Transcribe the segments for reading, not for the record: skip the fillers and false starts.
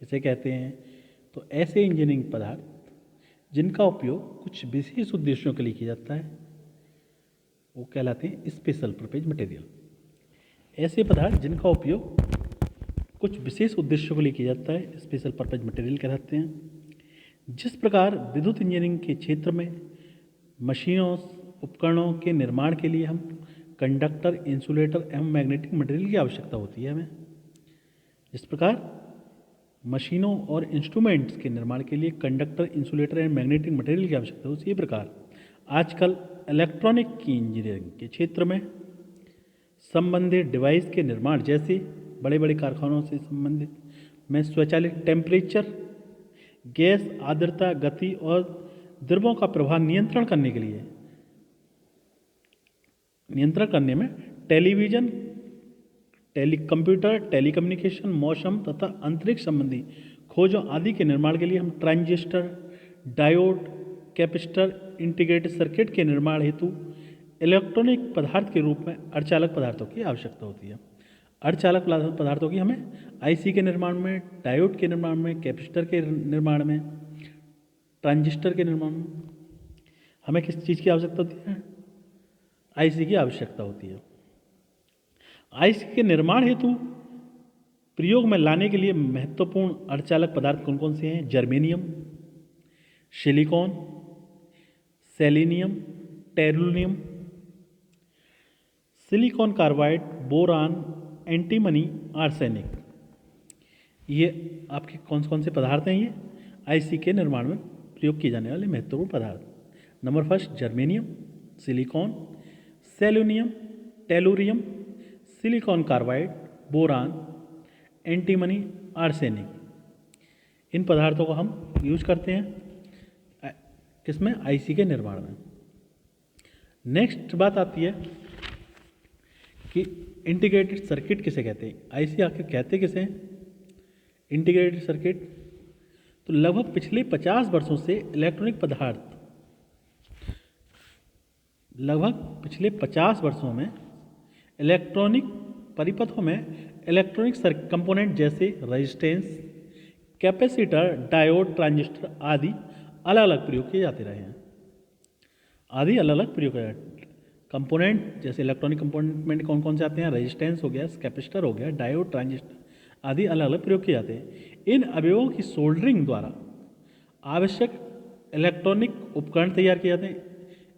किसे कहते हैं? तो ऐसे इंजीनियरिंग पदार्थ जिनका उपयोग कुछ विशेष उद्देश्यों के लिए किया जाता है वो कहलाते हैं स्पेशल पर्पज मटेरियल। ऐसे पदार्थ जिनका उपयोग कुछ विशेष उद्देश्यों के लिए किया जाता है स्पेशल पर्पज मटेरियल कहलाते हैं। जिस प्रकार विद्युत इंजीनियरिंग के क्षेत्र में मशीनों उपकरणों के निर्माण के लिए हम कंडक्टर, इंसुलेटर एवं मैग्नेटिक मटेरियल की आवश्यकता होती है हमें, जिस प्रकार मशीनों और इंस्ट्रूमेंट्स के निर्माण के लिए कंडक्टर, इंसुलेटर एवं मैग्नेटिक मटेरियल की आवश्यकता होती है, इसी प्रकार आजकल इलेक्ट्रॉनिक की इंजीनियरिंग के क्षेत्र में संबंधित डिवाइस के निर्माण जैसे बड़े बड़े कारखानों से संबंधित में स्वचालित टेम्परेचर, गैस आर्द्रता, गति और द्रव्यों का प्रवाह नियंत्रण करने में टेलीविजन, कंप्यूटर, टेलीकम्युनिकेशन, मौसम तथा अंतरिक्ष संबंधी खोजों आदि के निर्माण के लिए हम transistor, diode, capacitor, integrated circuit के निर्माण हेतु इलेक्ट्रॉनिक पदार्थ के रूप में अर्धचालक पदार्थों की आवश्यकता होती है। अर्धचालक पदार्थों की हमें आईसी के निर्माण में, डायोड के निर्माण में, कैपेसिटर के निर्माण में, ट्रांजिस्टर के निर्माण में हमें किस चीज़ की आवश्यकता होती है? आईसी की आवश्यकता होती है। आईसी के निर्माण हेतु प्रयोग में लाने के लिए महत्वपूर्ण अर्धचालक पदार्थ कौन कौन से हैं? Germanium, silicon, selenium, tellurium, silicon carbide, boron, antimony, arsenic. ये आपके कौन से पदार्थ हैं? ये आईसी के निर्माण में प्रयोग किए जाने वाले महत्वपूर्ण पदार्थ। Number first germanium, silicon, selenium, tellurium, silicon carbide, boron, antimony, arsenic. इन पदार्थों को हम यूज करते हैं किसमें? आईसी के निर्माण में। नेक्स्ट बात आती है कि इंटीग्रेटेड सर्किट किसे कहते हैं? आईसी आखिर कहते किसे हैं? Integrated circuit. तो लगभग पिछले 50 वर्षों से इलेक्ट्रॉनिक पदार्थ, लगभग पिछले 50 वर्षों में इलेक्ट्रॉनिक परिपथों में इलेक्ट्रॉनिक कंपोनेंट जैसे रेजिस्टेंस, कैपेसिटर, डायोड, ट्रांजिस्टर आदि अलग अलग प्रयोग किए जाते रहे हैं। कंपोनेंट जैसे इलेक्ट्रॉनिक कंपोनेंट में कौन कौन से आते हैं? रेजिस्टेंस हो गया, कैपेसिटर हो गया, डायोड, ट्रांजिस्टर आदि अलग अलग प्रयोग किए जाते हैं। इन अवयवों की सोल्डरिंग द्वारा आवश्यक इलेक्ट्रॉनिक उपकरण तैयार किए जाते हैं।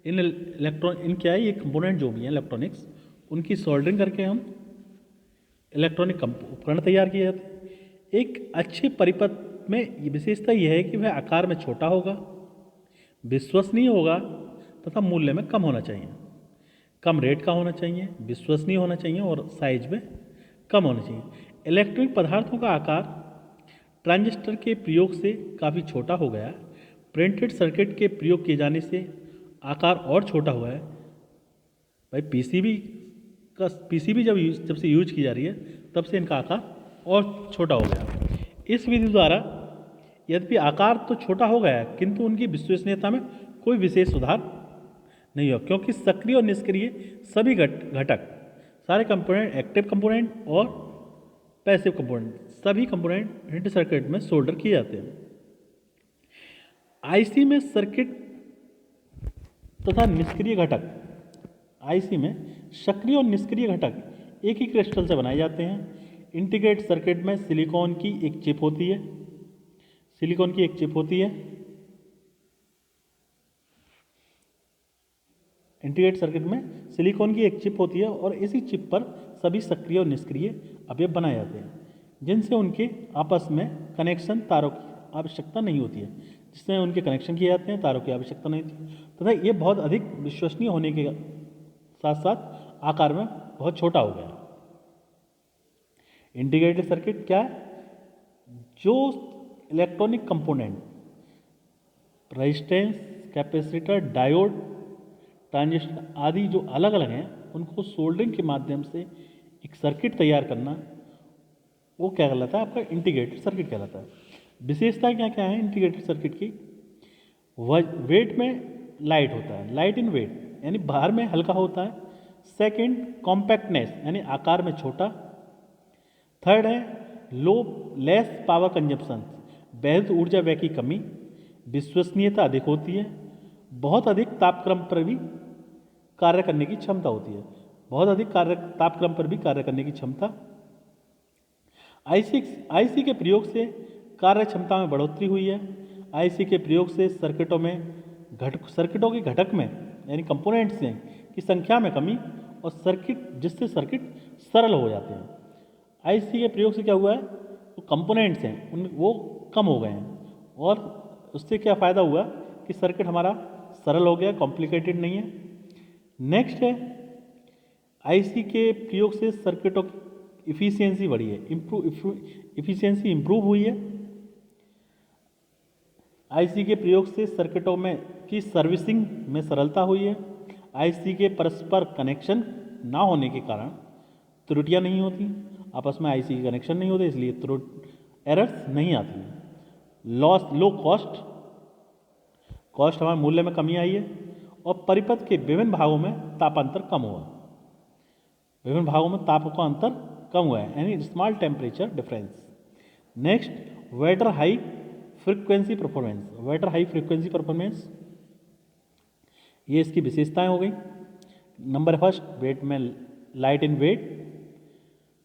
इन क्या है? ये कंपोनेंट जो भी हैं इलेक्ट्रॉनिक्स, उनकी सोल्डरिंग करके हम इलेक्ट्रॉनिक उपकरण तैयार किए जाते हैं। एक अच्छे परिपथ में विशेषता यह है कि वह आकार में छोटा होगा, विश्वसनीय होगा तथा मूल्य में कम होना चाहिए, कम रेट का होना चाहिए, विश्वसनीय होना चाहिए और साइज में कम होना चाहिए। इलेक्ट्रॉनिक पदार्थों का आकार ट्रांजिस्टर के प्रयोग से काफ़ी छोटा हो गया। प्रिंटेड सर्किट के प्रयोग किए जाने से आकार और छोटा हुआ है। भाई पीसीबी जब से यूज की जा रही है तब से इनका आकार और छोटा हो गया। इस विधि द्वारा यद्यपि आकार तो छोटा हो गया है किंतु उनकी विश्वसनीयता में कोई विशेष सुधार नहीं हो, क्योंकि सक्रिय और निष्क्रिय सभी घटक, सारे कंपोनेंट, एक्टिव कंपोनेंट और पैसिव कंपोनेंट, सभी कंपोनेंट प्रिंटेड सर्किट में सोल्डर किए जाते हैं। आईसी में सर्किट तथा निष्क्रिय घटक, आईसी में सक्रिय और निष्क्रिय घटक एक ही क्रिस्टल से बनाए जाते हैं। इंटीग्रेटेड सर्किट में सिलिकॉन की एक चिप होती है, इंटीग्रेटेड सर्किट में सिलिकॉन की एक चिप होती है और इसी चिप पर सभी सक्रिय और निष्क्रिय अवयव बनाए जाते हैं, जिनसे उनके आपस में कनेक्शन, तारों की आवश्यकता नहीं होती है। जिसमें उनके कनेक्शन किए जाते हैं, तारों की आवश्यकता नहीं होती तथा ये बहुत अधिक विश्वसनीय होने के साथ साथ आकार में बहुत छोटा हो गया। इंटीग्रेटेड सर्किट क्या है? जो electronic component resistance, capacitor, diode, transistor आदि जो अलग अलग हैं उनको सोल्डरिंग के माध्यम से एक सर्किट तैयार करना, वो क्या कहलाता है? आपका इंटीग्रेटेड सर्किट कहलाता है। विशेषता क्या क्या है इंटीग्रेटेड सर्किट की? वेट में लाइट होता है, लाइट इन वेट यानी बाहर में हल्का होता है। सेकंड, कॉम्पैक्टनेस यानी आकार में छोटा। थर्ड है लो लेस पावर कंजप्शन, बेहद ऊर्जा व्यय की कमी, विश्वसनीयता अधिक होती है, बहुत अधिक तापक्रम पर भी कार्य करने की क्षमता होती है, बहुत अधिक तापक्रम पर भी कार्य करने की क्षमता। आईसी के प्रयोग से कार्य क्षमता में बढ़ोतरी हुई है। आईसी के प्रयोग से सर्किटों के घटक में यानी कंपोनेंट्स में की संख्या में कमी और जिससे सर्किट सरल हो जाते हैं। आईसी के प्रयोग से क्या हुआ है, तो कंपोनेंट्स हैं वो कम हो गए हैं और उससे क्या फ़ायदा हुआ कि सर्किट हमारा सरल हो गया, कॉम्प्लिकेटेड नहीं है। नेक्स्ट है, आईसी के प्रयोग से सर्किटों की इफ़िशियंसी बढ़ी है, इफ़िशियंसी इम्प्रूव हुई है। आईसी के प्रयोग से सर्किटों में की सर्विसिंग में सरलता हुई है। आईसी के परस्पर कनेक्शन ना होने के कारण त्रुटियां नहीं होती, आपस में आईसी के कनेक्शन नहीं होते, इसलिए एरर्स नहीं आती। लो कॉस्ट हमारे मूल्य में कमी आई है और परिपथ के विभिन्न भागों में तापांतर कम हुआ, विभिन्न भागों में ताप का अंतर कम हुआ है, यानी small temperature difference. Next, better high frequency performance. Better high frequency performance, ये इसकी विशेषताएं हो गई। नंबर फर्स्ट, वेट में light in weight,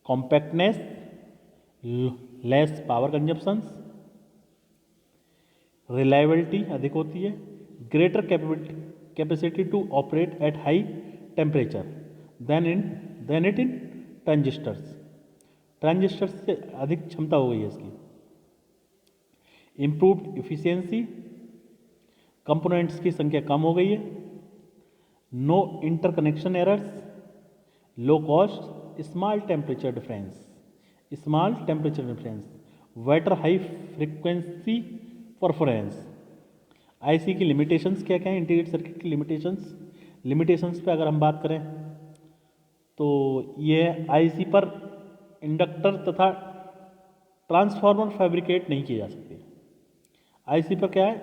compactness, less power consumptions, reliability अधिक होती है, greater capacity to operate at high temperature than it in transistors से अधिक क्षमता हो गई है इसकी। इम्प्रूव्ड इफिशियंसी, कंपोनेंट्स की संख्या कम हो गई है, no interconnection errors, low cost, small temperature difference, better high frequency performance. IC की लिमिटेशंस क्या क्या है, इंटीग्रेटेड सर्किट की लिमिटेशंस पे अगर हम बात करें तो ये आईसी पर इंडक्टर तथा ट्रांसफार्मर फैब्रिकेट नहीं किए जा सकते। आईसी पर क्या है,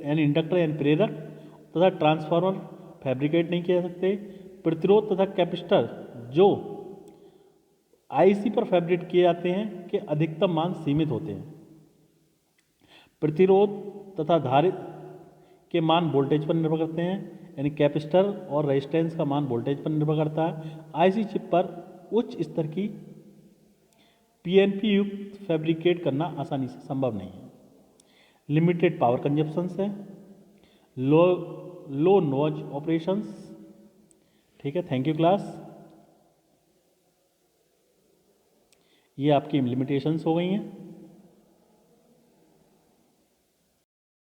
यानी इंडक्टर यानी प्रेरक तथा ट्रांसफार्मर फैब्रिकेट नहीं किए जा सकते। प्रतिरोध तथा कैपेसिटर जो आईसी पर फैब्रिकेट किए जाते हैं के अधिकतम मान सीमित होते हैं। प्रतिरोध तथा धारित के मान वोल्टेज पर निर्भर करते हैं, यानी कैपेसिटर और रेजिस्टेंस का मान वोल्टेज पर निर्भर करता है। आईसी चिप पर उच्च स्तर की पीएनपी युक्त फैब्रिकेट करना आसानी से संभव नहीं है। लिमिटेड पावर कंजप्शंस है, लो नॉइज ऑपरेशंस। ठीक है, थैंक यू क्लास। ये आपकी लिमिटेशंस हो गई हैं।